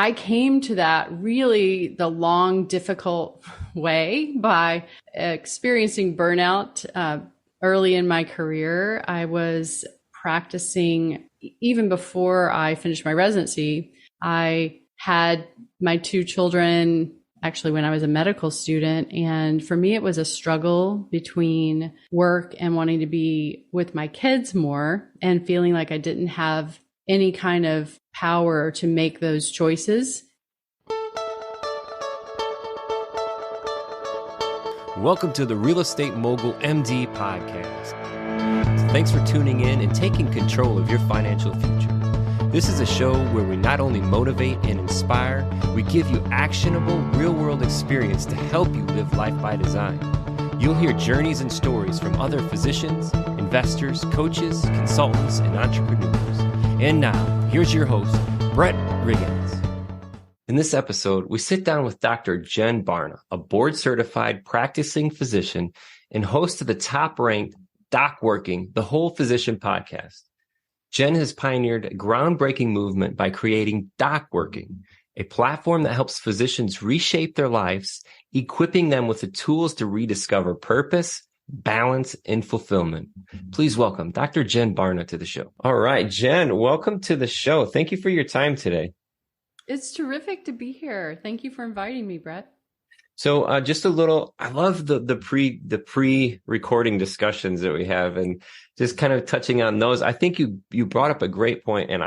I came to that really the long, difficult way by experiencing burnout early in my career. I was practicing even before I finished my residency. I had my two children actually when I was a medical student. And for me, it was a struggle between work and wanting to be with my kids more and feeling like I didn't have any kind of power to make those choices. Welcome to the Real Estate Mogul MD podcast. Thanks for tuning in and taking control of your financial future. This is a show where we not only motivate and inspire, we give you actionable real-world experience to help you live life by design. You'll hear journeys and stories from other physicians, investors, coaches, consultants, and entrepreneurs. And now, here's your host, Brett Riggins. In this episode, we sit down with Dr. Jen Barna, a board-certified practicing physician and host of the top-ranked DocWorking, the Whole Physician podcast. Jen has pioneered a groundbreaking movement by creating DocWorking, a platform that helps physicians reshape their lives, equipping them with the tools to rediscover purpose, balance, and fulfillment. Please welcome Dr. Jen Barna to the show. All right, Jen, welcome to the show. Thank you for your time today. It's terrific to be here. Thank you for inviting me, Brett. So just a little, I love the pre-recording discussions that we have and just kind of touching on those. I think you brought up a great point, and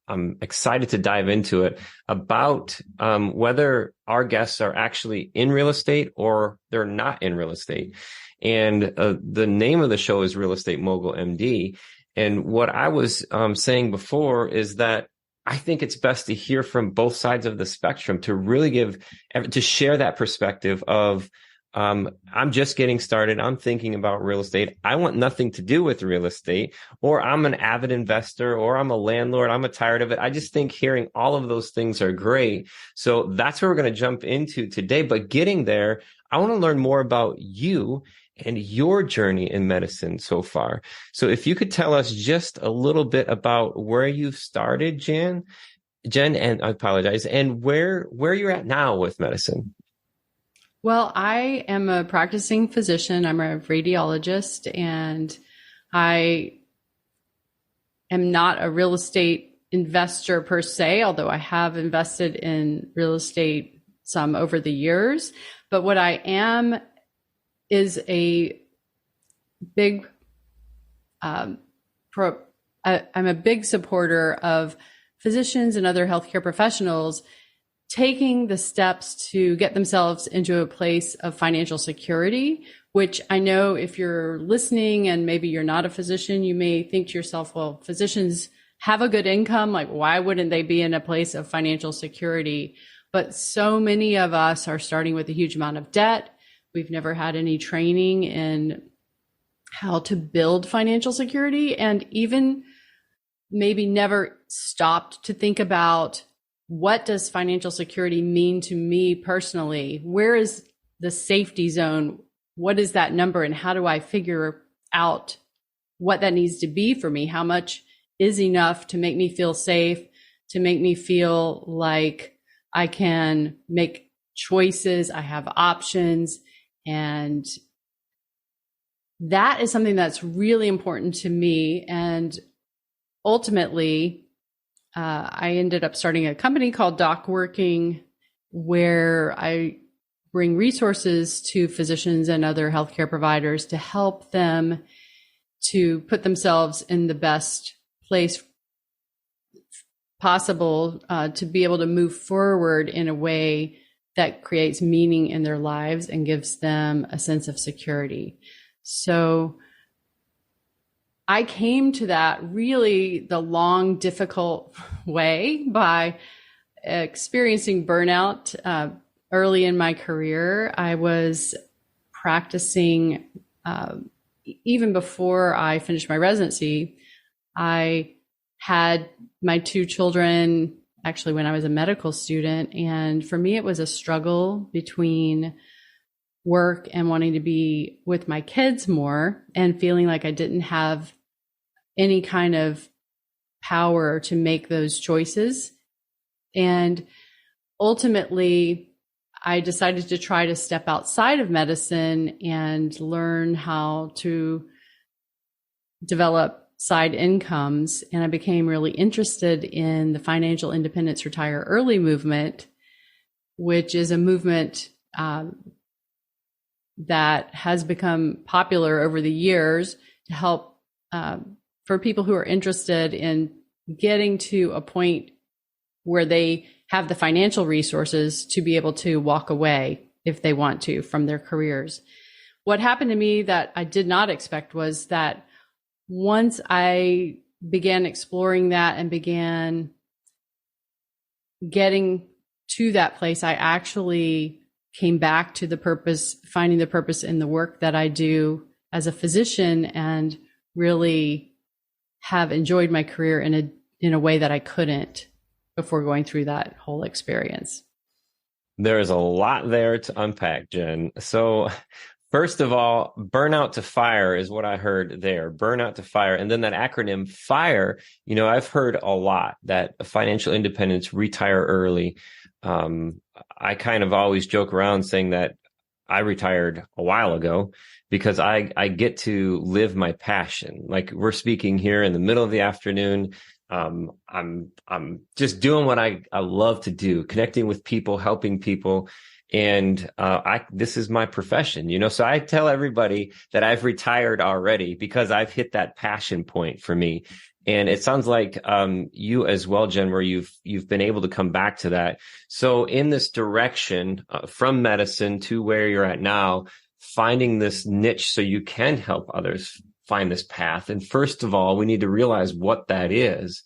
I'm excited to dive into it about whether our guests are actually in real estate or they're not in real estate. And the name of the show is Real Estate Mogul MD. And what I was saying before is that I think it's best to hear from both sides of the spectrum to really to share that perspective of, I'm just getting started. I'm thinking about real estate. I want nothing to do with real estate, or I'm an avid investor, or I'm a landlord. I'm tired of it. I just think hearing all of those things are great. So that's where we're going to jump into today. But getting there, I want to learn more about you and your journey in medicine so far. So if you could tell us just a little bit about where you started, Jen, and I apologize, and where you're at now with medicine. Well, I am a practicing physician. I'm a radiologist, and I am not a real estate investor per se, although I have invested in real estate some over the years. But what I am is a big, I'm a big supporter of physicians and other healthcare professionals taking the steps to get themselves into a place of financial security, which I know if you're listening and maybe you're not a physician, you may think to yourself, well, physicians have a good income. Like, why wouldn't they be in a place of financial security? But so many of us are starting with a huge amount of debt. We've never had any training in how to build financial security, and even maybe never stopped to think about, what does financial security mean to me personally? Where is the safety zone? What is that number? And how do I figure out what that needs to be for me? How much is enough to make me feel safe, to make me feel like I can make choices, I have options? And that is something that's really important to me. And ultimately, I ended up starting a company called DocWorking, where I bring resources to physicians and other healthcare providers to help them to put themselves in the best place possible to be able to move forward in a way that creates meaning in their lives and gives them a sense of security. So I came to that really the long, difficult way by experiencing burnout early in my career. I was practicing even before I finished my residency. I had my two children actually when I was a medical student. And for me, it was a struggle between work and wanting to be with my kids more and feeling like I didn't have any kind of power to make those choices. And ultimately, I decided to try to step outside of medicine and learn how to develop side incomes. And I became really interested in the financial independence retire early movement, which is a movement that has become popular over the years to help for people who are interested in getting to a point where they have the financial resources to be able to walk away if they want to from their careers. What happened to me that I did not expect was that once I began exploring that and began getting to that place, I actually came back to the purpose, finding the purpose in the work that I do as a physician, and really have enjoyed my career in a way that I couldn't before going through that whole experience. There's a lot there to unpack, Jen. So first of all, burnout to fire is what I heard there. Burnout to fire. And then that acronym FIRE, I've heard a lot that financial independence, retire early. I kind of always joke around saying that I retired a while ago because I get to live my passion. Like, we're speaking here in the middle of the afternoon. I'm just doing what I love to do, connecting with people, helping people. And this is my profession, so I tell everybody that I've retired already because I've hit that passion point for me. And it sounds like you as well, Jen, where you've been able to come back to that. So in this direction from medicine to where you're at now, finding this niche so you can help others find this path. And first of all, we need to realize what that is.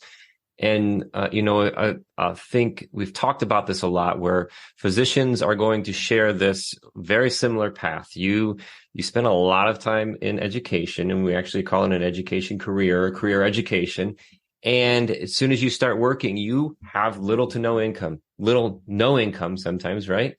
And, I think we've talked about this a lot, where physicians are going to share this very similar path. You spend a lot of time in education, and we actually call it an education career or career education. And as soon as you start working, you have little to no income sometimes, right?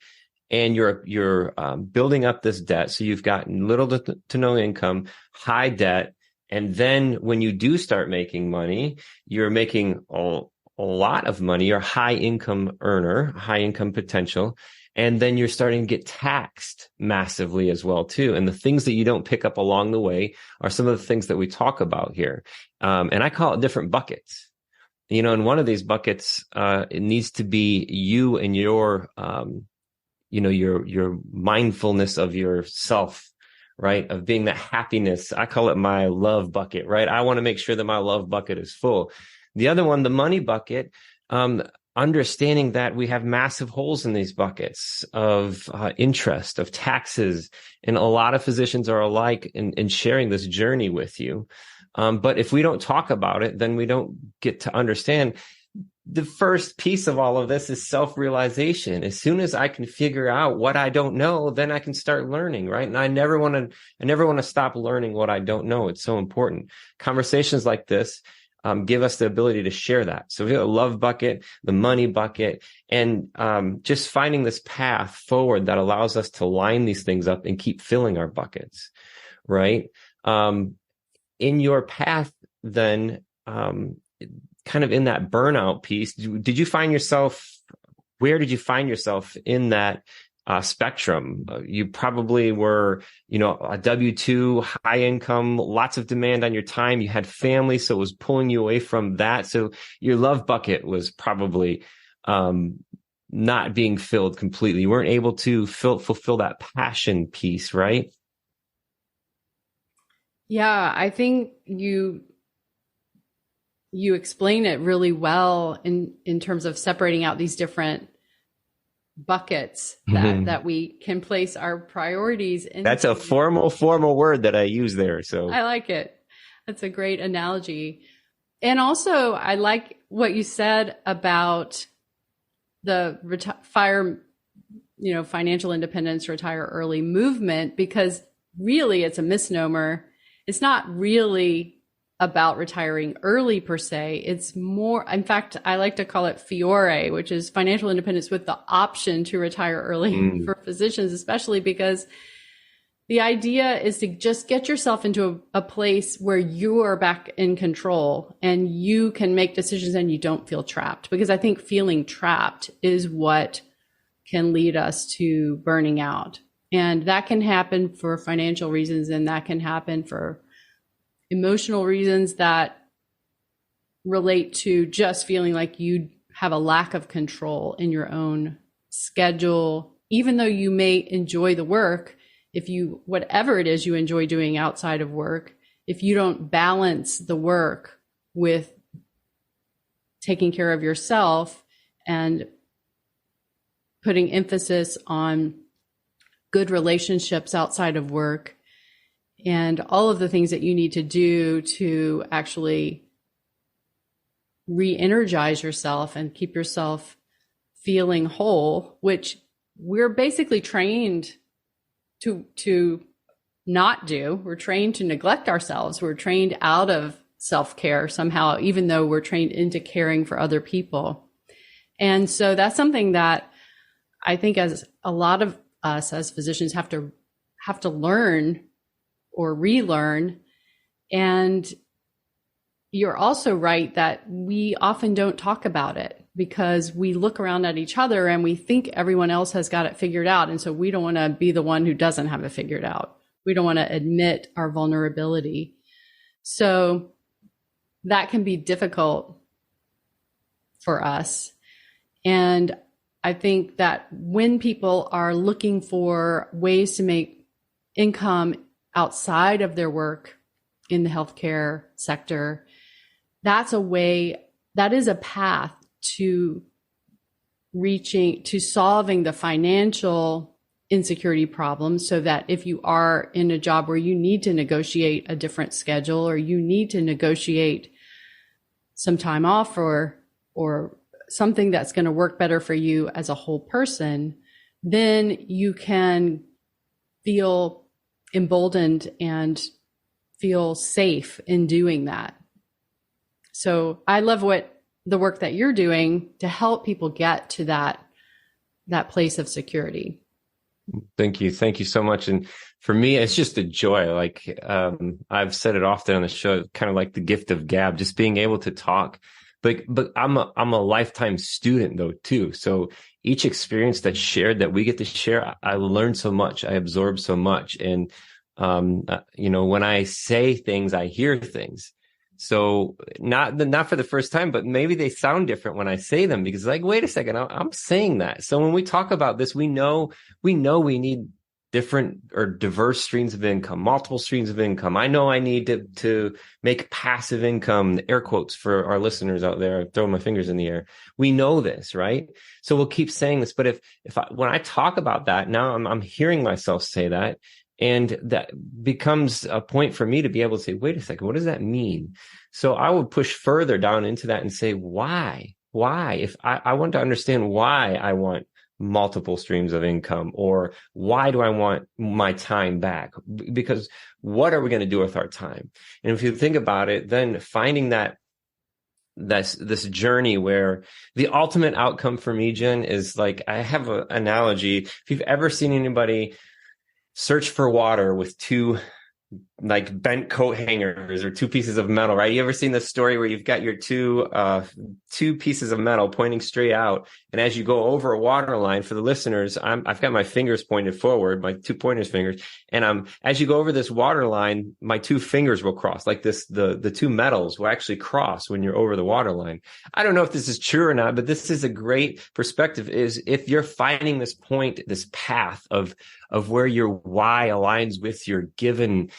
And you're building up this debt. So you've got little to no income, high debt. And then when you do start making money, you're making a lot of money. You're a high income earner, high income potential. And then you're starting to get taxed massively as well, too. And the things that you don't pick up along the way are some of the things that we talk about here. And I call it different buckets. In one of these buckets, it needs to be you and your mindfulness of yourself, right? Of being that happiness. I call it my love bucket, right? I want to make sure that my love bucket is full. The other one, the money bucket, understanding that we have massive holes in these buckets of interest, of taxes. And a lot of physicians are alike in sharing this journey with you. But if we don't talk about it, then we don't get to understand. The first piece of all of this is self-realization. As soon as I can figure out what I don't know, then I can start learning, right? And I never want to stop learning what I don't know. It's so important. Conversations like this give us the ability to share that. So we have a love bucket, the money bucket, and just finding this path forward that allows us to line these things up and keep filling our buckets, right? In your path, then, kind of in that burnout piece, where did you find yourself in that spectrum? You probably were, a W-2, high income, lots of demand on your time. You had family, so it was pulling you away from that. So your love bucket was probably not being filled completely. You weren't able to fulfill that passion piece, right? Yeah, I think you explain it really well in terms of separating out these different buckets that we can place our priorities in. That's a formal word that I use there. So I like it. That's a great analogy. And also, I like what you said about the FIRE, financial independence, retire early movement, because really it's a misnomer. It's not really about retiring early per se. It's more, in fact, I like to call it F.I.R.E, which is financial independence with the option to retire early for physicians, especially because The idea is to just get yourself into a place where you are back in control and you can make decisions and you don't feel trapped. Because I think feeling trapped is what can lead us to burning out. And that can happen for financial reasons, and that can happen for emotional reasons that relate to just feeling like you have a lack of control in your own schedule. Even though you may enjoy the work, if you, whatever it is you enjoy doing outside of work, if you don't balance the work with taking care of yourself and putting emphasis on good relationships outside of work and all of the things that you need to do to actually re-energize yourself and keep yourself feeling whole, which we're basically trained to not do. We're trained to neglect ourselves. We're trained out of self-care somehow, even though we're trained into caring for other people. And so that's something that I think as a lot of us as physicians have to learn or relearn. And you're also right that we often don't talk about it because we look around at each other and we think everyone else has got it figured out. And so we don't want to be the one who doesn't have it figured out. We don't want to admit our vulnerability. So that can be difficult for us. And I think that when people are looking for ways to make income outside of their work in the healthcare sector, that's a way, that is a path to solving the financial insecurity problem, so that if you are in a job where you need to negotiate a different schedule or you need to negotiate some time off or something that's going to work better for you as a whole person, then you can feel emboldened and feel safe in doing that. So I love the work that you're doing to help people get to that place of security. Thank you. Thank you so much. And for me, it's just a joy. Like, I've said it often on the show, kind of like the gift of gab, just being able to talk. But I'm a lifetime student though, too. So each experience that's shared that we get to share, I learn so much. I absorb so much. And, when I say things, I hear things. So not for the first time, but maybe they sound different when I say them, because like, wait a second, I'm saying that. So when we talk about this, we know we need different or diverse streams of income, multiple streams of income. I know I need to make passive income, air quotes for our listeners out there. I throw my fingers in the air. We know this, right? So we'll keep saying this. But when I talk about that, now I'm hearing myself say that. And that becomes a point for me to be able to say, wait a second, what does that mean? So I would push further down into that and say, why? If I want to understand why I want multiple streams of income, or why do I want my time back? Because what are we going to do with our time? And if you think about it, then finding that's this journey where the ultimate outcome for me, Jen, is like, I have an analogy. If you've ever seen anybody search for water with two like bent coat hangers or two pieces of metal, right? You ever seen this story where you've got your two pieces of metal pointing straight out, and as you go over a water line, for the listeners, I've got my fingers pointed forward, my two pointers fingers, and as you go over this water line, my two fingers will cross like this. The two metals will actually cross when you're over the water line. I don't know if this is true or not, but this is a great perspective. Is if you're finding this point, this path of where your why aligns with your given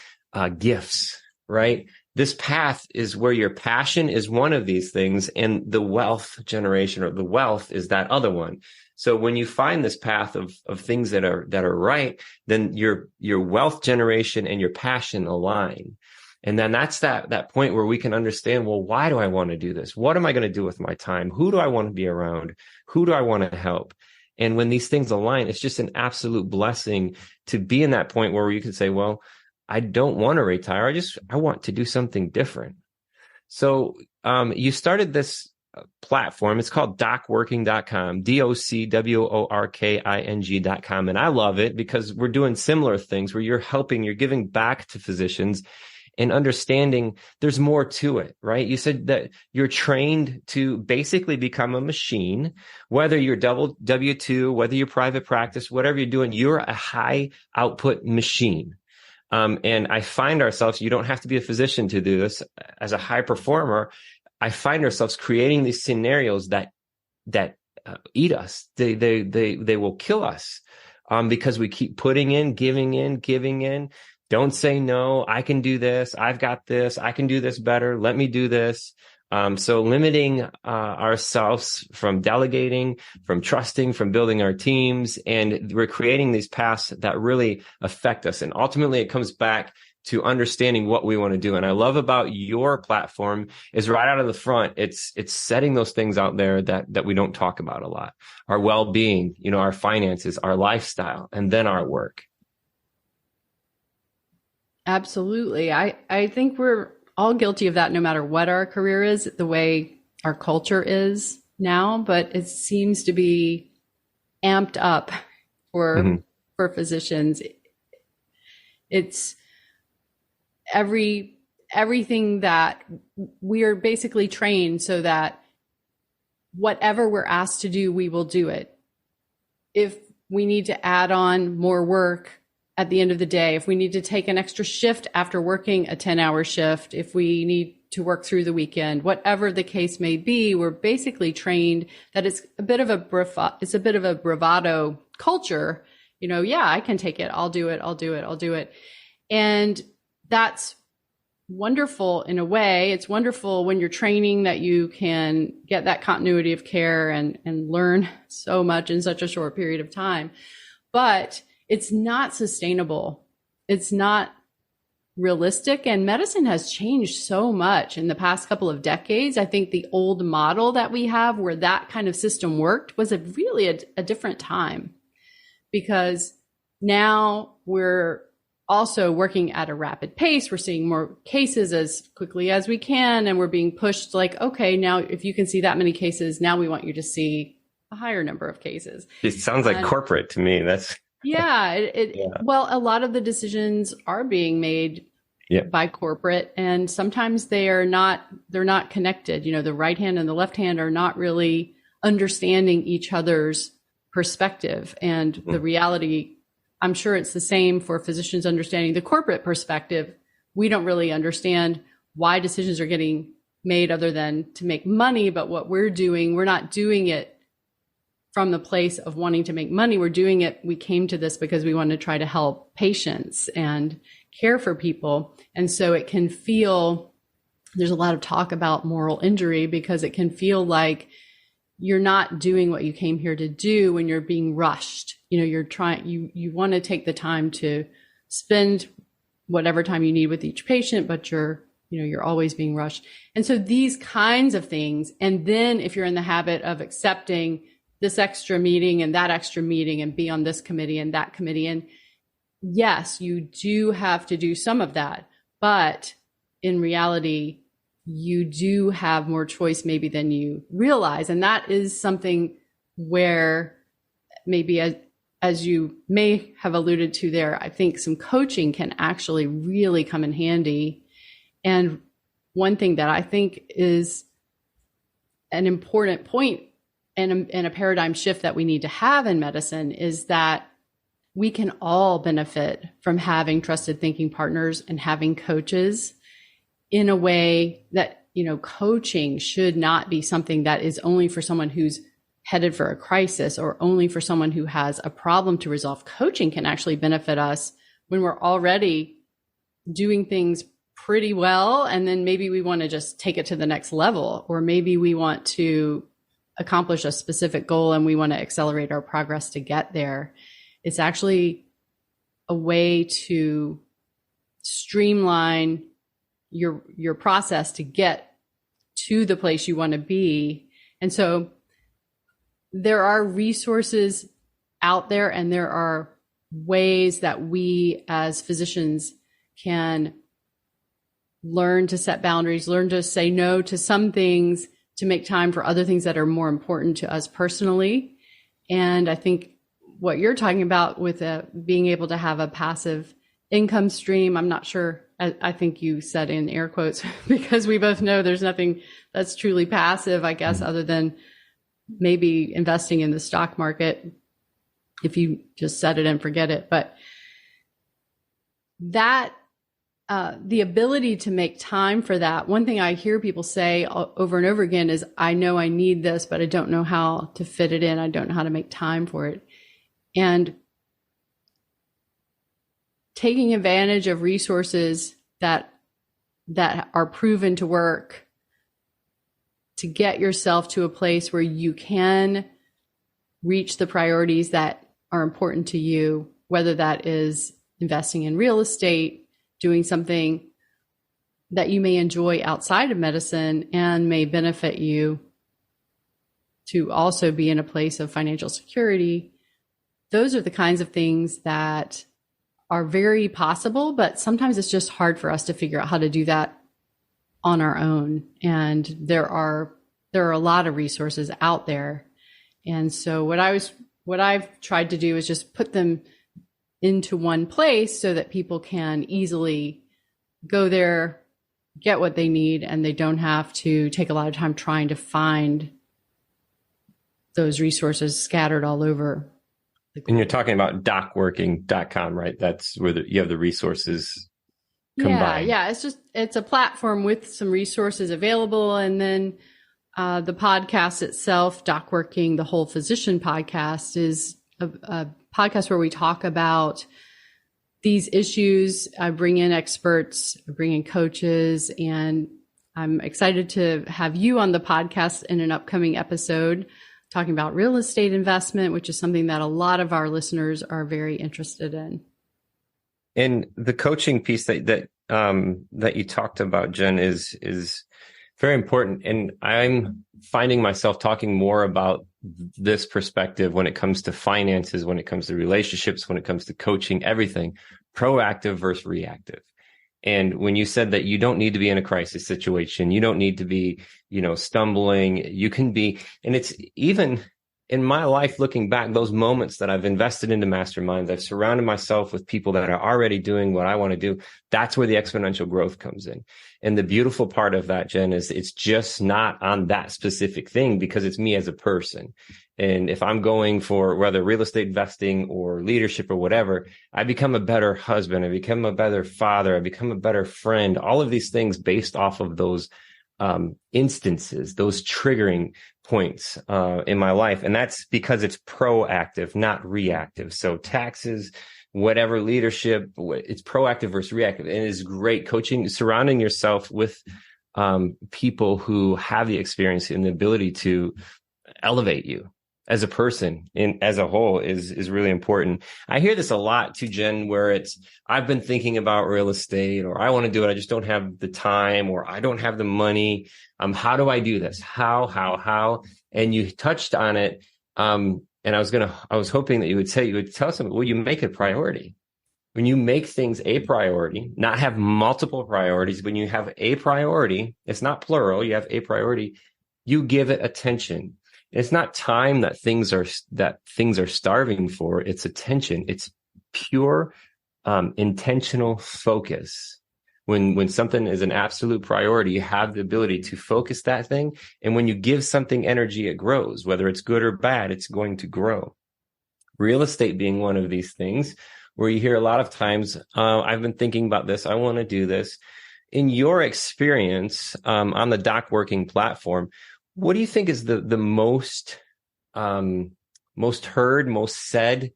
gifts, right? This path is where your passion is one of these things, and the wealth generation or the wealth is that other one. So when you find this path of things that are right, then your wealth generation and your passion align. And then that's that point where we can understand, well, why do I want to do this? What am I going to do with my time? Who do I want to be around? Who do I want to help? And when these things align, it's just an absolute blessing to be in that point where you can say, well, I don't want to retire. I want to do something different. So you started this platform. It's called DocWorking.com, DocWorking.com. And I love it because we're doing similar things where you're giving back to physicians and understanding there's more to it, right? You said that you're trained to basically become a machine, whether you're W-2, whether you're private practice, whatever you're doing, you're a high output machine. And I find ourselves, you don't have to be a physician to do this. As a high performer, I find ourselves creating these scenarios that eat us. They will kill us, because we keep putting in, giving in. Don't say no. I can do this. I've got this. I can do this better. Let me do this. So limiting ourselves from delegating, from trusting, from building our teams, and we're creating these paths that really affect us. And ultimately, it comes back to understanding what we want to do. And I love about your platform is right out of the front, it's setting those things out there that we don't talk about a lot. Our well-being, our finances, our lifestyle, and then our work. Absolutely. I think we're all guilty of that no matter what our career is, the way our culture is now, but it seems to be amped up for physicians. It's everything that we are basically trained so that whatever we're asked to do, we will do it. If we need to add on more work at the end of the day, if we need to take an extra shift after working a 10-hour shift, if we need to work through the weekend, whatever the case may be, we're basically trained that it's a bit of a bravado culture. Yeah, I can take it. I'll do it. And that's wonderful in a way. It's wonderful when you're training that you can get that continuity of care and learn so much in such a short period of time. But it's not sustainable. It's not realistic. And medicine has changed so much in the past couple of decades. I think the old model that we have where that kind of system worked was really a different time, because now we're also working at a rapid pace. We're seeing more cases as quickly as we can. And we're being pushed like, okay, now if you can see that many cases, now we want you to see a higher number of cases. It sounds like corporate to me. Yeah, Well, a lot of the decisions are being made by corporate, and sometimes they're not connected. The right hand and the left hand are not really understanding each other's perspective and the reality. I'm sure it's the same for physicians understanding the corporate perspective. We don't really understand why decisions are getting made other than to make money, but what we're doing, we're not doing it from the place of wanting to make money. We're doing it. We came to this because we want to try to help patients and care for people. And so it can feel, there's a lot of talk about moral injury because it can feel like you're not doing what you came here to do when you're being rushed. You're trying, you want to take the time to spend whatever time you need with each patient, but you're always being rushed. And so these kinds of things. And then if you're in the habit of accepting this extra meeting and that extra meeting and be on this committee and that committee. And yes, you do have to do some of that, but in reality, you do have more choice maybe than you realize. And that is something where maybe as you may have alluded to there, I think some coaching can actually really come in handy. And one thing that I think is an important point and a paradigm shift that we need to have in medicine is that we can all benefit from having trusted thinking partners and having coaches in a way that, coaching should not be something that is only for someone who's headed for a crisis or only for someone who has a problem to resolve. Coaching can actually benefit us when we're already doing things pretty well. And then maybe we want to just take it to the next level, or maybe we want to accomplish a specific goal and we want to accelerate our progress to get there. It's actually a way to streamline your process to get to the place you want to be. And so there are resources out there, and there are ways that we as physicians can learn to set boundaries, learn to say no to some things to make time for other things that are more important to us personally. And I think what you're talking about with being able to have a passive income stream, I'm not sure. I think you said in air quotes, because we both know there's nothing that's truly passive, I guess, other than maybe investing in the stock market if you just set it and forget it. But that the ability to make time for that. One thing I hear people say over and over again is, I know I need this, but I don't know how to fit it in. I don't know how to make time for it. And taking advantage of resources that are proven to work to get yourself to a place where you can reach the priorities that are important to you, whether that is investing in real estate, doing something that you may enjoy outside of medicine and may benefit you to also be in a place of financial security. Those are the kinds of things that are very possible, but sometimes it's just hard for us to figure out how to do that on our own. And there are a lot of resources out there. And so what I've tried to do is just put them into one place so that people can easily go there, get what they need, and they don't have to take a lot of time trying to find those resources scattered all over. And you're talking about DocWorking.com, right? That's where you have the resources combined. Yeah. It's a platform with some resources available. And then the podcast itself, DocWorking, the Whole Physician podcast, is a podcast where we talk about these issues. I bring in experts, I bring in coaches, and I'm excited to have you on the podcast in an upcoming episode talking about real estate investment, which is something that a lot of our listeners are very interested in. And the coaching piece that you talked about, Jen, is very important. And I'm finding myself talking more about this perspective when it comes to finances, when it comes to relationships, when it comes to coaching, everything, proactive versus reactive. And when you said that you don't need to be in a crisis situation, you don't need to be, stumbling, you can be, and it's even in my life, looking back, those moments that I've invested into masterminds, I've surrounded myself with people that are already doing what I want to do. That's where the exponential growth comes in. And the beautiful part of that, Jen, is it's just not on that specific thing because it's me as a person. And if I'm going for whether real estate investing or leadership or whatever, I become a better husband. I become a better father. I become a better friend. All of these things based off of those instances, those triggering points in my life. And that's because it's proactive, not reactive. So taxes, whatever, leadership, it's proactive versus reactive. And it's great coaching, surrounding yourself with people who have the experience and the ability to elevate you as a person and as a whole is really important. I hear this a lot too, Jen, where I've been thinking about real estate, or I want to do it, I just don't have the time, or I don't have the money. How do I do this? How? And you touched on it. And I was hoping that you would tell something. Well, you make it a priority. When you make things a priority, not have multiple priorities, when you have a priority, it's not plural, you have a priority, you give it attention. It's not time that things are starving for. It's attention. It's pure, intentional focus. When something is an absolute priority, you have the ability to focus that thing. And when you give something energy, it grows. Whether it's good or bad, it's going to grow. Real estate being one of these things where you hear a lot of times, I've been thinking about this. I want to do this. In your experience on the DocWorking platform, what do you think is the most heard, most said?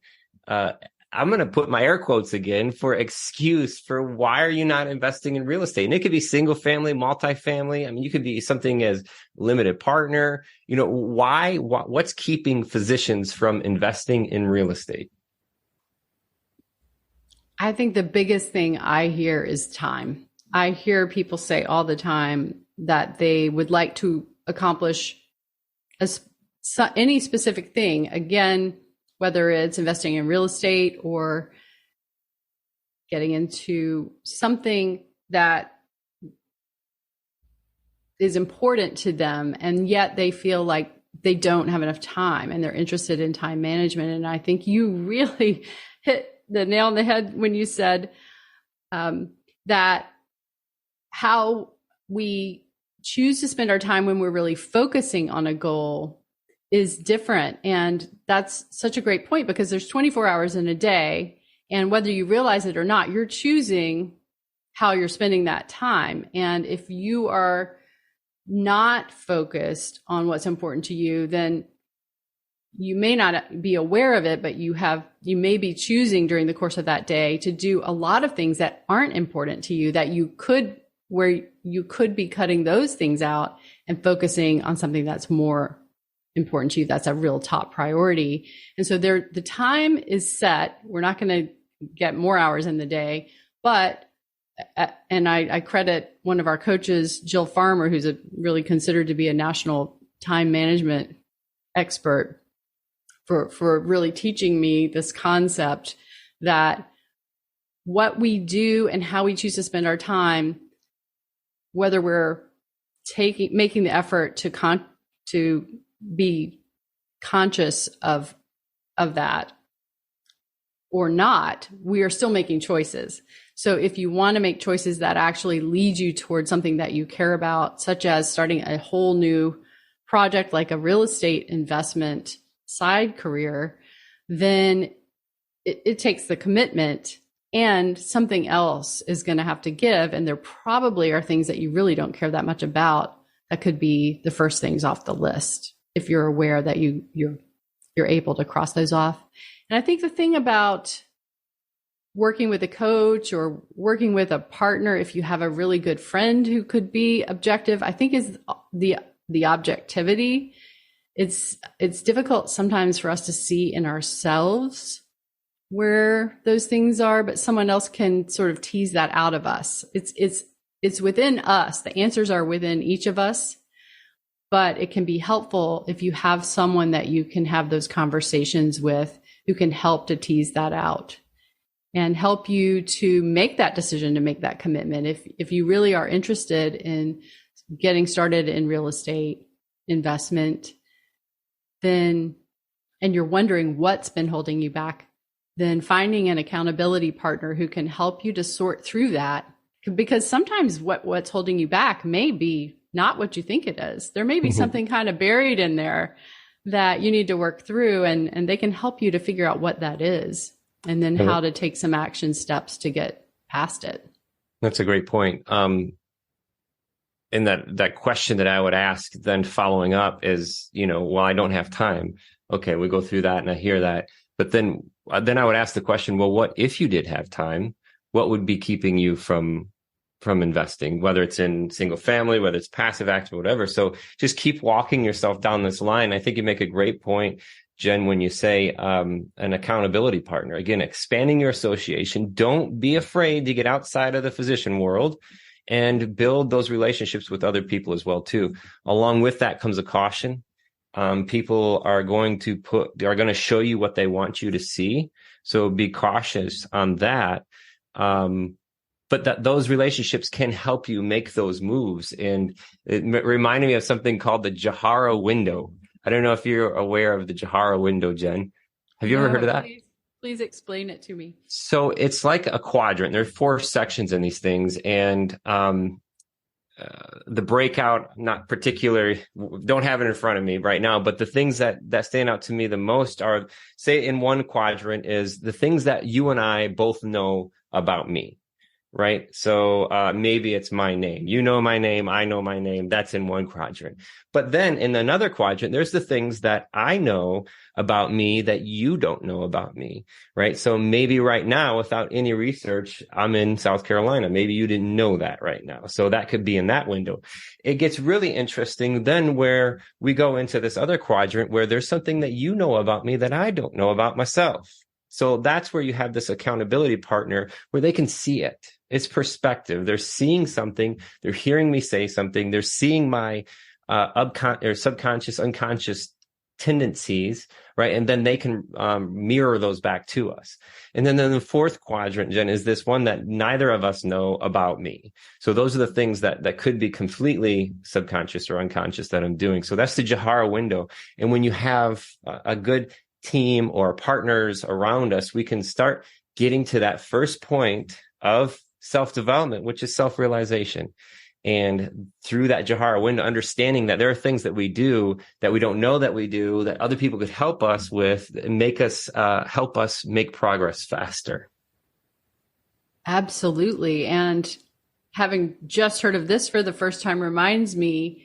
I'm going to put my air quotes again for excuse for why are you not investing in real estate? And it could be single family, multifamily. I mean, you could be something as limited partner. What's keeping physicians from investing in real estate? I think the biggest thing I hear is time. I hear people say all the time that they would like to accomplish any specific thing. Again, whether it's investing in real estate or getting into something that is important to them, and yet they feel like they don't have enough time and they're interested in time management. And I think you really hit the nail on the head when you said that how we choose to spend our time when we're really focusing on a goal is different. And that's such a great point, because there's 24 hours in a day. And whether you realize it or not, you're choosing how you're spending that time. And if you are not focused on what's important to you, then you may not be aware of it, but you may be choosing during the course of that day to do a lot of things that aren't important to you, that where you could be cutting those things out and focusing on something that's more important to you. That's a real top priority. And so the time is set. We're not going to get more hours in the day, but and I credit one of our coaches, Jill Farmer, who's really considered to be a national time management expert, for really teaching me this concept that what we do and how we choose to spend our time, whether we're making the effort to be conscious of that or not, we are still making choices. So if you want to make choices that actually lead you towards something that you care about, such as starting a whole new project like a real estate investment side career, then it takes the commitment, and something else is going to have to give. And there probably are things that you really don't care that much about that could be the first things off the list, if you're aware that you're able to cross those off. And I think the thing about working with a coach or working with a partner, if you have a really good friend who could be objective, I think is the objectivity. It's difficult sometimes for us to see in ourselves where those things are, but someone else can sort of tease that out of us. It's within us. The answers are within each of us, but it can be helpful if you have someone that you can have those conversations with, who can help to tease that out and help you to make that decision, to make that commitment. If you really are interested in getting started in real estate investment, then, and you're wondering what's been holding you back, then finding an accountability partner who can help you to sort through that. Because sometimes what's holding you back may be not what you think it is. There may be something kind of buried in there that you need to work through, and they can help you to figure out what that is, and then how to take some action steps to get past it. That's a great point. And that question that I would ask then following up is, well, I don't have time. Okay, we go through that and I hear that. But then I would ask the question, well, what if you did have time? What would be keeping you from investing, whether it's in single family, whether it's passive, active, whatever. So just keep walking yourself down this line. I think you make a great point, Jen, when you say an accountability partner. Again, expanding your association. Don't be afraid to get outside of the physician world and build those relationships with other people as well, too. Along with that comes a caution. People are going to show you what they want you to see. So be cautious on that. But those relationships can help you make those moves. And it reminded me of something called the Johara window. I don't know if you're aware of the Johara window, Jen. Have you ever heard of that? Please explain it to me. So it's like a quadrant. There are 4 sections in these things. And the breakout, not particularly, don't have it in front of me right now, but the things that stand out to me the most are, say in one quadrant is the things that you and I both know about me. Right. So maybe it's my name. You know my name. I know my name. That's in one quadrant. But then in another quadrant, there's the things that I know about me that you don't know about me. Right. So maybe right now, without any research, I'm in South Carolina. Maybe you didn't know that right now. So that could be in that window. It gets really interesting then where we go into this other quadrant where there's something that you know about me that I don't know about myself. So that's where you have this accountability partner where they can see it. It's perspective. They're seeing something. They're hearing me say something. They're seeing my subconscious, unconscious tendencies, right? And then they can mirror those back to us. And then the fourth quadrant, Jen, is this one that neither of us know about me. So those are the things that could be completely subconscious or unconscious that I'm doing. So that's the Jahara window. And when you have a good team or partners around us, we can start getting to that first point of self-development, which is self-realization. And through that Jahara window, understanding that there are things that we do that we don't know that we do, that other people could help us with, and make us help us make progress faster. Absolutely. And having just heard of this for the first time reminds me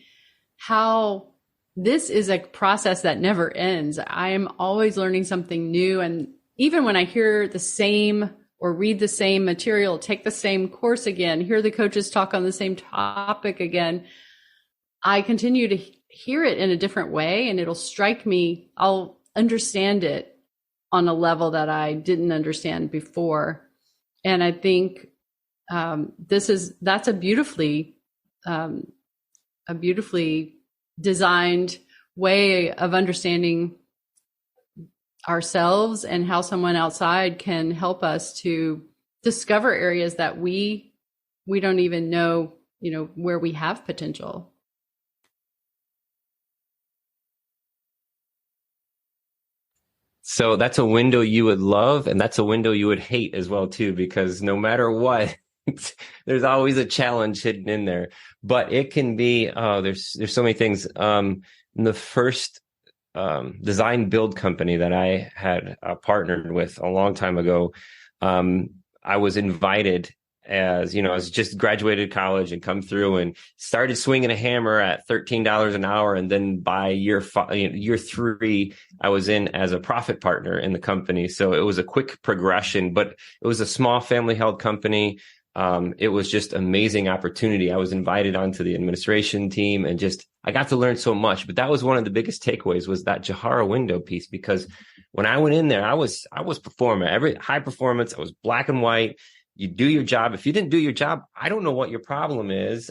how this is a process that never ends. I am always learning something new. And even when I hear the same or read the same material, take the same course again, hear the coaches talk on the same topic again, I continue to hear it in a different way, and it'll strike me. I'll understand it on a level that I didn't understand before. And I think that's a beautifully designed way of understanding ourselves and how someone outside can help us to discover areas that we don't even know, where we have potential. So that's a window you would love, and that's a window you would hate as well too, because no matter what, there's always a challenge hidden in there. But it can be, there's so many things. In the first design build company that I had partnered with a long time ago, I was invited as, I was just graduated college and come through and started swinging a hammer at $13 an hour. And then by year 3, I was in as a profit partner in the company. So it was a quick progression, but it was a small family held company. It was just amazing opportunity. I was invited onto the administration team and I got to learn so much. But that was one of the biggest takeaways, was that Jahara window piece, because when I went in there, I was performing every high performance. I was black and white. You do your job. If you didn't do your job, I don't know what your problem is.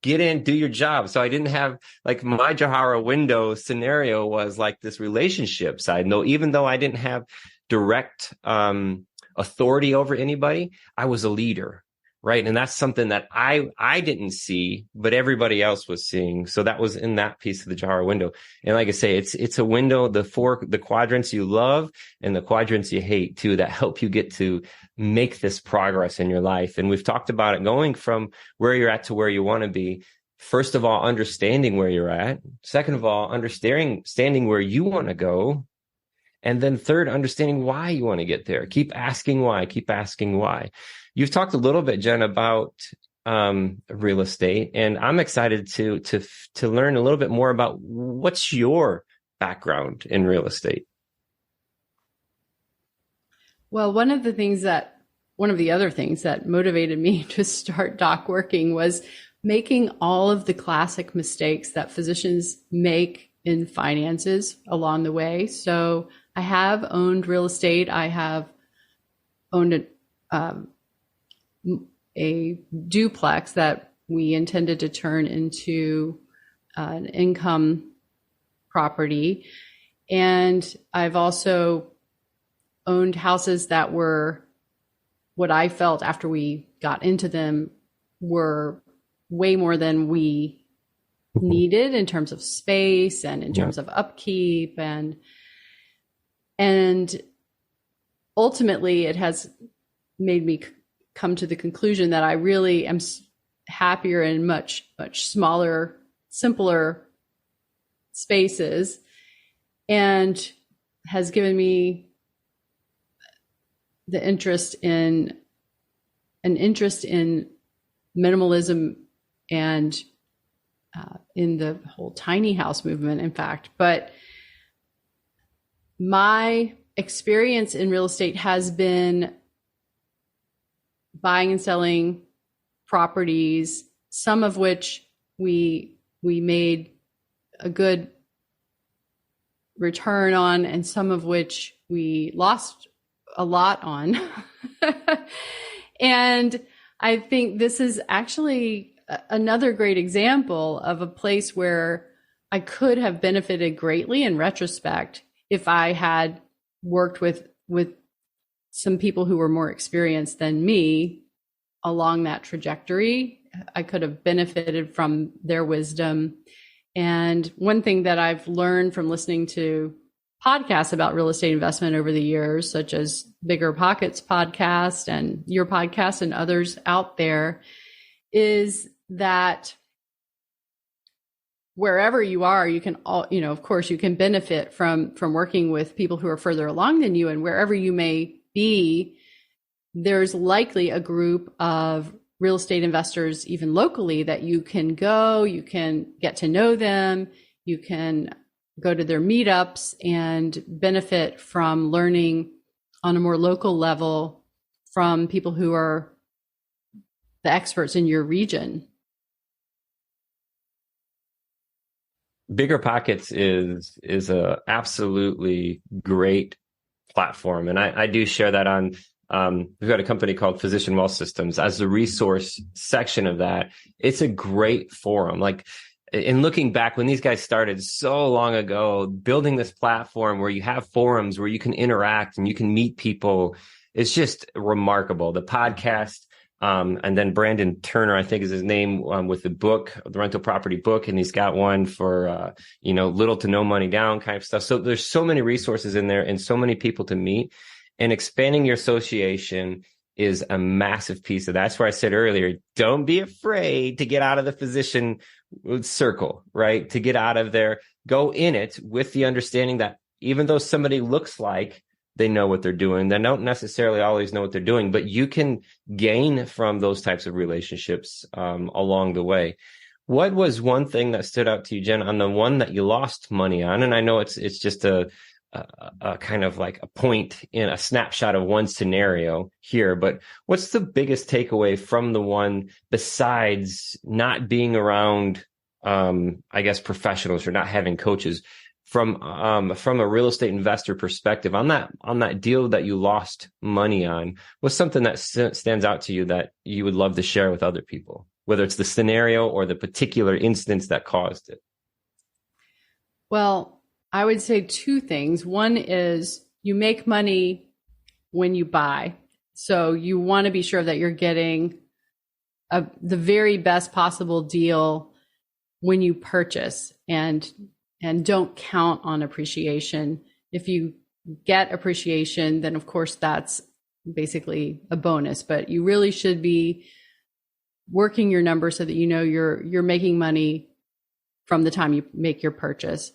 Get in, do your job. So I didn't have, like, my Jahara window scenario was like this relationship side. No, even though I didn't have direct authority over anybody, I was a leader. Right. And that's something that I didn't see, but everybody else was seeing. So that was in that piece of the Jahara window. And like I say, it's a window, the quadrants you love and the quadrants you hate too, that help you get to make this progress in your life. And we've talked about it going from where you're at to where you want to be. First of all, understanding where you're at. Second of all, understanding where you want to go. And then third, understanding why you want to get there. Keep asking why. You've talked a little bit, Jen, about real estate, and I'm excited to learn a little bit more about what's your background in real estate. Well, one of the other things that motivated me to start DocWorking was making all of the classic mistakes that physicians make in finances along the way. So I have owned real estate. I have owned a duplex that we intended to turn into an income property. And I've also owned houses that were what I felt after we got into them were way more than we needed in terms of space and in terms of upkeep. And ultimately it has made me come to the conclusion that I really am happier in much, much smaller, simpler spaces, and has given me an interest in minimalism and in the whole tiny house movement, in fact. But my experience in real estate has been buying and selling properties, some of which we made a good return on, and some of which we lost a lot on. And I think this is actually another great example of a place where I could have benefited greatly in retrospect if I had worked with some people who were more experienced than me along that trajectory. I could have benefited from their wisdom. And one thing that I've learned from listening to podcasts about real estate investment over the years, such as Bigger Pockets podcast and your podcast and others out there, is that wherever you are, you can all, of course, you can benefit from working with people who are further along than you. And wherever you may be, there's likely a group of real estate investors, even locally, that you can go, you can get to know them, you can go to their meetups and benefit from learning on a more local level from people who are the experts in your region. Bigger Pockets is a absolutely great platform, and I do share that on. We've got a company called Physician Wealth Systems as the resource section of that. It's a great forum. Like, in looking back when these guys started so long ago, building this platform where you have forums where you can interact and you can meet people, it's just remarkable. The podcast. And then Brandon Turner, I think is his name, with the book, the rental property book. And he's got one for, little to no money down kind of stuff. So there's so many resources in there and so many people to meet, and expanding your association is a massive piece of that. That's where I said earlier, don't be afraid to get out of the physician circle, right? To get out of there, go in it with the understanding that even though somebody looks like they know what they're doing, they don't necessarily always know what they're doing, but you can gain from those types of relationships along the way. What was one thing that stood out to you, Jen, on the one that you lost money on? And I know it's just a kind of like a point in a snapshot of one scenario here, but what's the biggest takeaway from the one besides not being around, I guess, professionals or not having coaches? From a real estate investor perspective, on that deal that you lost money on, what's something that stands out to you that you would love to share with other people, whether it's the scenario or the particular instance that caused it? Well, I would say two things. One is you make money when you buy. So you want to be sure that you're getting the very best possible deal when you purchase, and don't count on appreciation. If you get appreciation, then of course that's basically a bonus, but you really should be working your numbers so that you know you're making money from the time you make your purchase.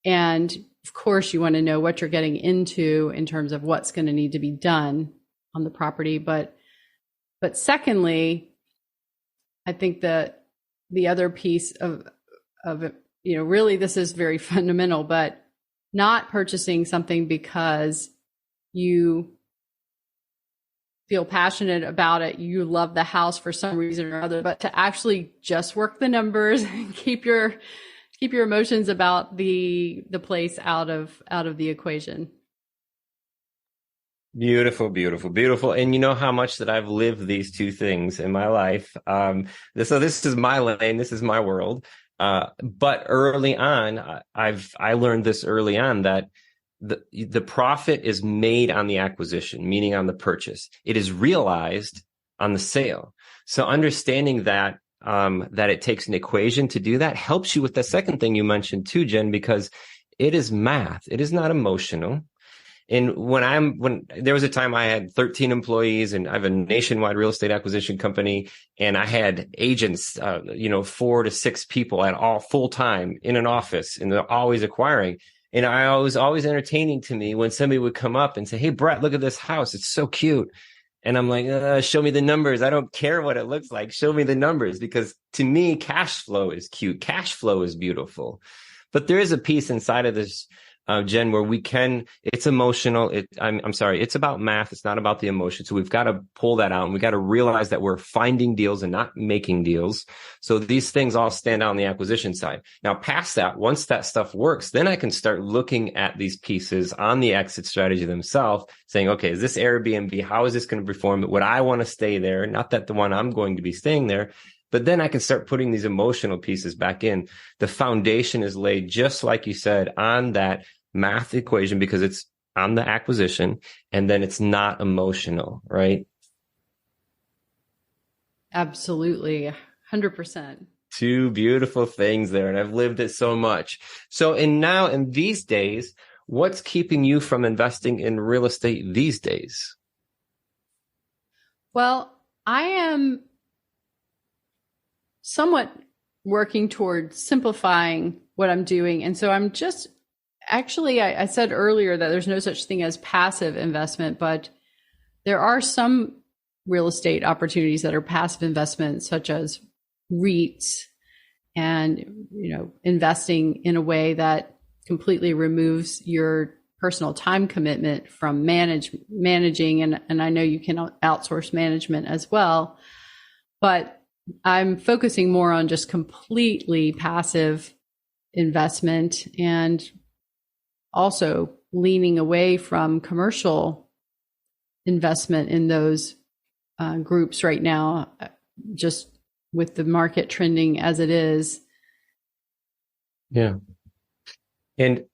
And of course you want to know what you're getting into in terms of what's going to need to be done on the property. But secondly, I think that the other piece of it, really this is very fundamental, but not purchasing something because you feel passionate about it, you love the house for some reason or other, but to actually just work the numbers and keep your emotions about the place out of the equation. Beautiful, beautiful, beautiful. And you know how much that I've lived these two things in my life. So this is my lane, this is my world. But early on, I learned this early on, that the profit is made on the acquisition, meaning on the purchase. It is realized on the sale. So understanding that it takes an equation to do that helps you with the second thing you mentioned too, Jen, because it is math. It is not emotional. And when there was a time I had 13 employees and I have a nationwide real estate acquisition company, and I had agents, 4 to 6 people at all full time in an office, and they're always acquiring. And I was always entertaining to me when somebody would come up and say, "Hey, Brett, look at this house. It's so cute." And I'm like, show me the numbers. I don't care what it looks like. Show me the numbers, because to me, cash flow is cute. Cash flow is beautiful. But there is a piece inside of this, Jen, where it's emotional. I'm sorry, it's about math. It's not about the emotion. So we've got to pull that out, and we got to realize that we're finding deals and not making deals. So these things all stand out on the acquisition side. Now, past that, once that stuff works, then I can start looking at these pieces on the exit strategy themselves, saying, okay, is this Airbnb? How is this going to perform? Would I want to stay there? Not that the one I'm going to be staying there, but then I can start putting these emotional pieces back in. The foundation is laid, just like you said, on that math equation, because it's on the acquisition, and then it's not emotional, right? Absolutely. 100%. Two beautiful things there, and I've lived it so much. So, and now in these days, what's keeping you from investing in real estate these days? Well, I am somewhat working towards simplifying what I'm doing. And so I'm just actually, I said earlier that there's no such thing as passive investment, but there are some real estate opportunities that are passive investments, such as REITs, and investing in a way that completely removes your personal time commitment from managing. And I know you can outsource management as well, but I'm focusing more on just completely passive investment, and also leaning away from commercial investment in those groups right now, just with the market trending as it is. Yeah. And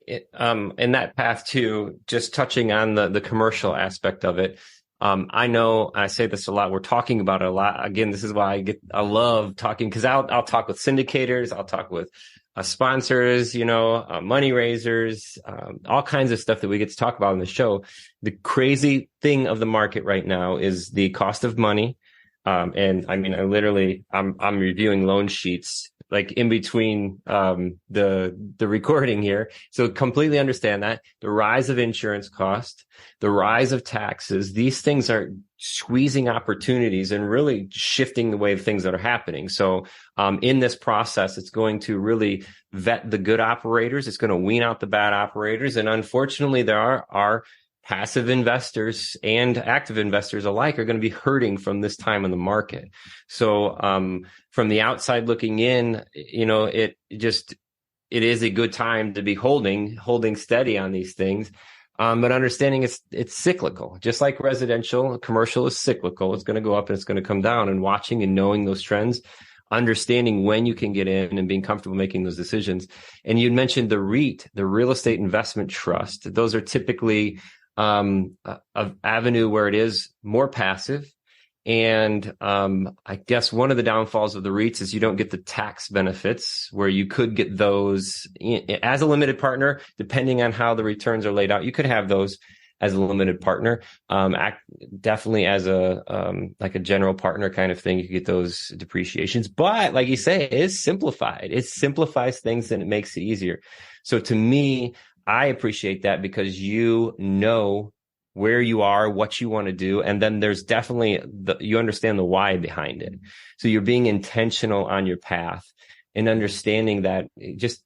in that path too, just touching on the commercial aspect of it. I know I say this a lot. We're talking about it a lot. Again, this is why I love talking, because I'll talk with syndicators, I'll talk with sponsors, money raisers, all kinds of stuff that we get to talk about on the show. The crazy thing of the market right now is the cost of money. And I mean, I'm reviewing loan sheets like in between the recording here. So completely understand that. The rise of insurance cost, the rise of taxes, these things are squeezing opportunities and really shifting the way of things that are happening. So in this process, it's going to really vet the good operators. It's going to wean out the bad operators. And unfortunately, there are passive investors and active investors alike are going to be hurting from this time in the market. So from the outside looking in, it is a good time to be holding steady on these things. But understanding it's cyclical, just like residential. Commercial is cyclical. It's going to go up and it's going to come down, and watching and knowing those trends, understanding when you can get in and being comfortable making those decisions. And you mentioned the REIT, the real estate investment trust. Those are typically an avenue where it is more passive. And I guess one of the downfalls of the REITs is you don't get the tax benefits, where you could get those as a limited partner, depending on how the returns are laid out. You could have those as a limited partner, definitely as like a general partner kind of thing. You could get those depreciations, but like you say, it is simplified. It simplifies things and it makes it easier. So to me, I appreciate that, because you know where you are, what you want to do. And then there's definitely you understand the why behind it. So you're being intentional on your path and understanding that just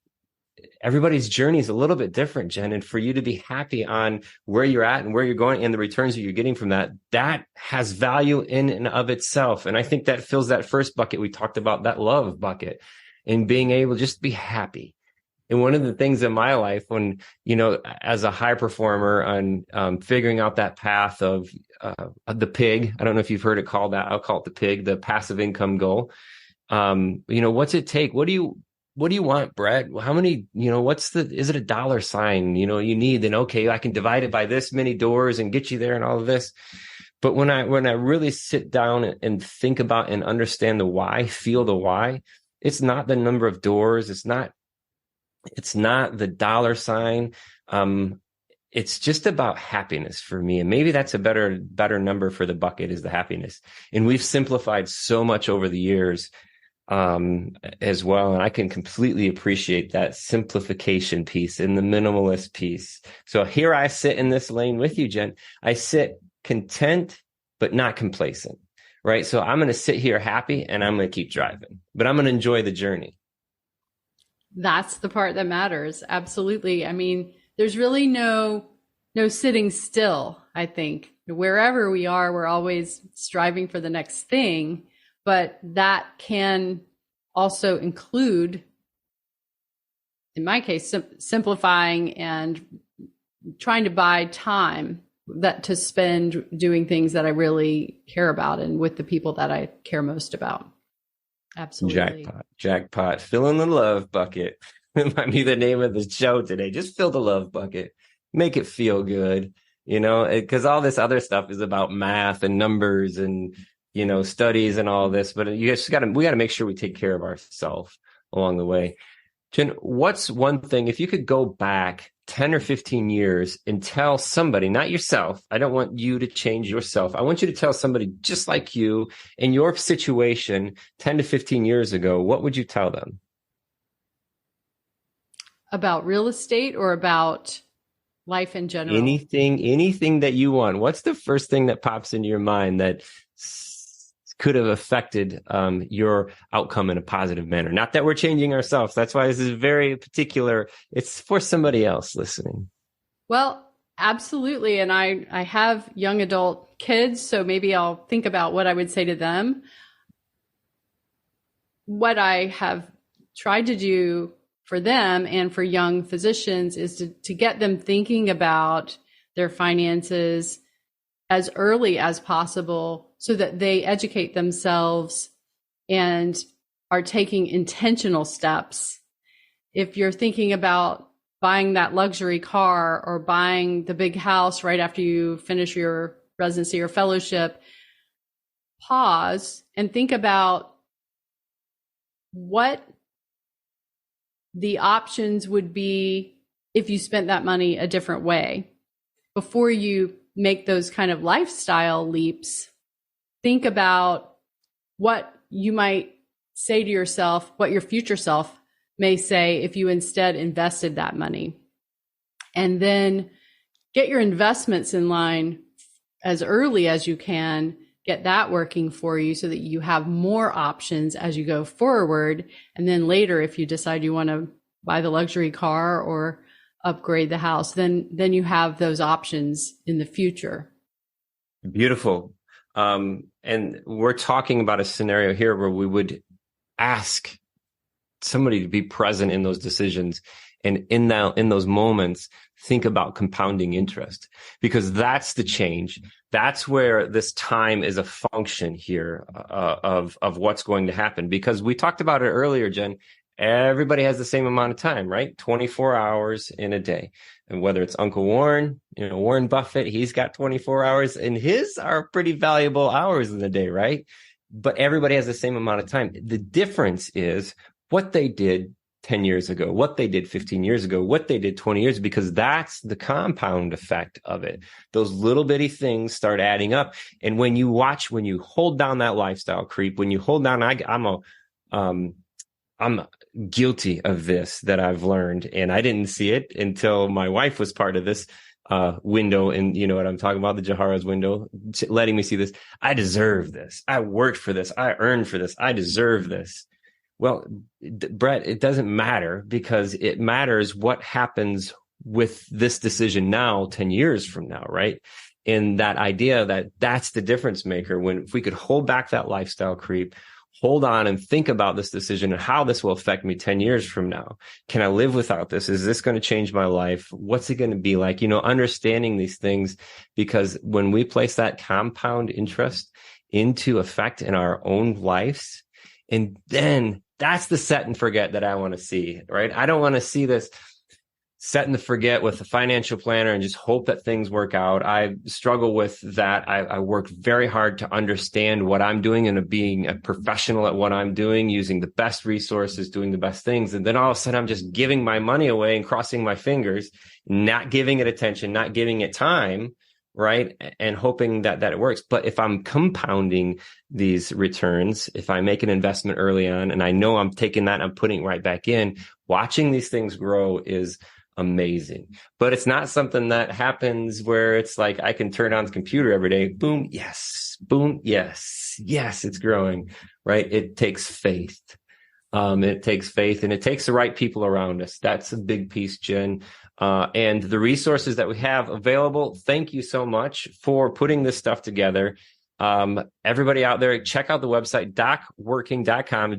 everybody's journey is a little bit different, Jen. And for you to be happy on where you're at and where you're going and the returns that you're getting from that has value in and of itself. And I think that fills that first bucket we talked about, that love bucket, and being able to just be happy. And one of the things in my life when, as a high performer on figuring out that path of the pig, I don't know if you've heard it called that. I'll call it the pig, the passive income goal. What's it take? What do you want, Brett? How many, is it a dollar sign, you need? Then, okay, I can divide it by this many doors and get you there and all of this. But when I really sit down and think about and understand the why, feel the why, it's not the number of doors. It's not the dollar sign. It's just about happiness for me. And maybe that's a better number for the bucket, is the happiness. And we've simplified so much over the years, as well. And I can completely appreciate that simplification piece and the minimalist piece. So here I sit in this lane with you, Jen. I sit content, but not complacent, right? So I'm going to sit here happy and I'm going to keep driving, but I'm going to enjoy the journey. That's the part that matters. Absolutely. I mean, there's really no sitting still. I think wherever we are, we're always striving for the next thing, but that can also include, in my case, simplifying and trying to buy time to spend doing things that I really care about and with the people that I care most about. Absolutely. Jackpot. Fill in the love bucket. It might be the name of the show today. Just fill the love bucket. Make it feel good, because all this other stuff is about math and numbers and, studies and all this. But we got to make sure we take care of ourselves along the way. Jen, what's one thing, if you could go back 10 or 15 years and tell somebody, not yourself, I don't want you to change yourself. I want you to tell somebody just like you in your situation 10 to 15 years ago, what would you tell them? About real estate or about life in general? Anything that you want. What's the first thing that pops into your mind that could have affected your outcome in a positive manner? Not that we're changing ourselves. That's why this is very particular. It's for somebody else listening. Well, absolutely. And I have young adult kids, so maybe I'll think about what I would say to them. What I have tried to do for them and for young physicians is to get them thinking about their finances as early as possible so that they educate themselves and are taking intentional steps. If you're thinking about buying that luxury car or buying the big house right after you finish your residency or fellowship, pause and think about what the options would be if you spent that money a different way. Before you make those kind of lifestyle leaps, think about what you might say to yourself, what your future self may say if you instead invested that money. And then get your investments in line as early as you can. Get that working for you so that you have more options as you go forward. And then later, if you decide you want to buy the luxury car or upgrade the house, then you have those options in the future. Beautiful. And we're talking about a scenario here where we would ask somebody to be present in those decisions. And in those moments, think about compounding interest, because that's the change. That's where this time is a function here of what's going to happen. Because we talked about it earlier, Jen. Everybody has the same amount of time, right? 24 hours in a day. And whether it's Uncle Warren, Warren Buffett, he's got 24 hours, and his are pretty valuable hours in the day, right? But everybody has the same amount of time. The difference is what they did 10 years ago, what they did 15 years ago, what they did 20 years, because that's the compound effect of it. Those little bitty things start adding up. And when you hold down that lifestyle creep, when you hold down, I'm guilty of this, that I've learned, and I didn't see it until my wife was part of this window. And you know what I'm talking about, the Jahara's window, letting me see this. I deserve this. I worked for this. I earned for this. I deserve this. Well, Brett, it doesn't matter, because it matters what happens with this decision now, 10 years from now, right? And that idea that's the difference maker. If we could hold back that lifestyle creep, hold on and think about this decision and how this will affect me 10 years from now. Can I live without this? Is this going to change my life? What's it going to be like? Understanding these things, because when we place that compound interest into effect in our own lives, and then that's the set and forget that I want to see, right? I don't want to see this set and forget with a financial planner and just hope that things work out. I struggle with that. I work very hard to understand what I'm doing and being a professional at what I'm doing, using the best resources, doing the best things. And then all of a sudden I'm just giving my money away and crossing my fingers, not giving it attention, not giving it time, right? And hoping that it works. But if I'm compounding these returns, if I make an investment early on and I know I'm taking that and I'm putting it right back in, watching these things grow is amazing. But it's not something that happens where it's like I can turn on the computer every day. Boom. Yes. Boom. Yes. Yes. It's growing, right? It takes faith. It takes faith, and it takes the right people around us. That's a big piece, Jen. And the resources that we have available. Thank you so much for putting this stuff together. Everybody out there, check out the website, docworking.com,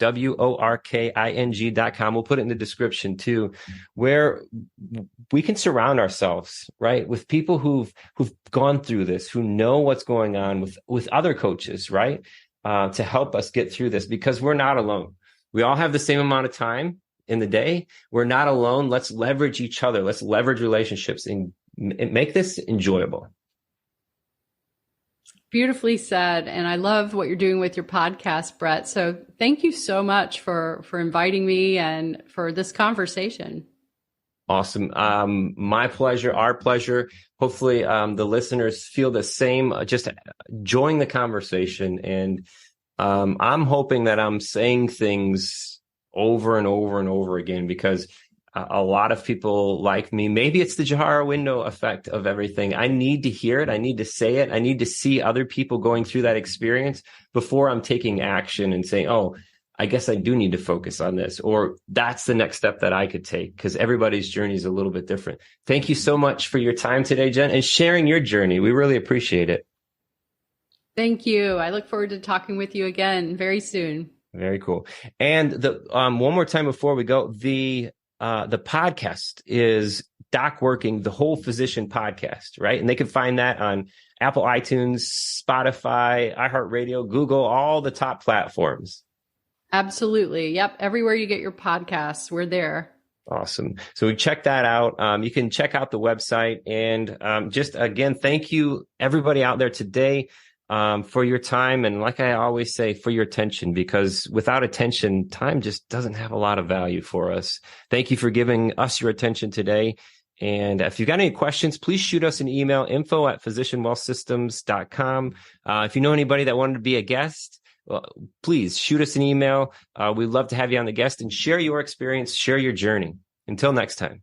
DocWorking.com. We'll put it in the description too, where we can surround ourselves, right, with people who've gone through this, who know what's going on, with other coaches, right? to help us get through this, because we're not alone. We all have the same amount of time in the day. We're not alone. Let's leverage each other. Let's leverage relationships and make this enjoyable. Beautifully said. And I love what you're doing with your podcast, Brett. So thank you so much for inviting me and for this conversation. Awesome. My pleasure, our pleasure. Hopefully, the listeners feel the same, just enjoying the conversation. And I'm hoping that I'm saying things over and over and over again, because a lot of people like me, maybe it's the Johara window effect of everything. I need to hear it. I need to say it. I need to see other people going through that experience before I'm taking action and saying, oh, I guess I do need to focus on this, or that's the next step that I could take, because everybody's journey is a little bit different. Thank you so much for your time today, Jen, and sharing your journey. We really appreciate it. Thank you. I look forward to talking with you again very soon. Very cool. And the one more time before we go, the podcast is DocWorking, the Whole Physician Podcast, right? And they can find that on Apple, iTunes, Spotify, iHeartRadio, Google, all the top platforms. Absolutely. Yep. Everywhere you get your podcasts, we're there. Awesome. So we check that out. You can check out the website. And just again, thank you everybody out there today for your time. And like I always say, for your attention, because without attention, time just doesn't have a lot of value for us. Thank you for giving us your attention today. And if you've got any questions, please shoot us an email, info@physicianwealthsystems.com. If you know anybody that wanted to be a guest, please shoot us an email. We'd love to have you on the guest and share your experience, share your journey. Until next time.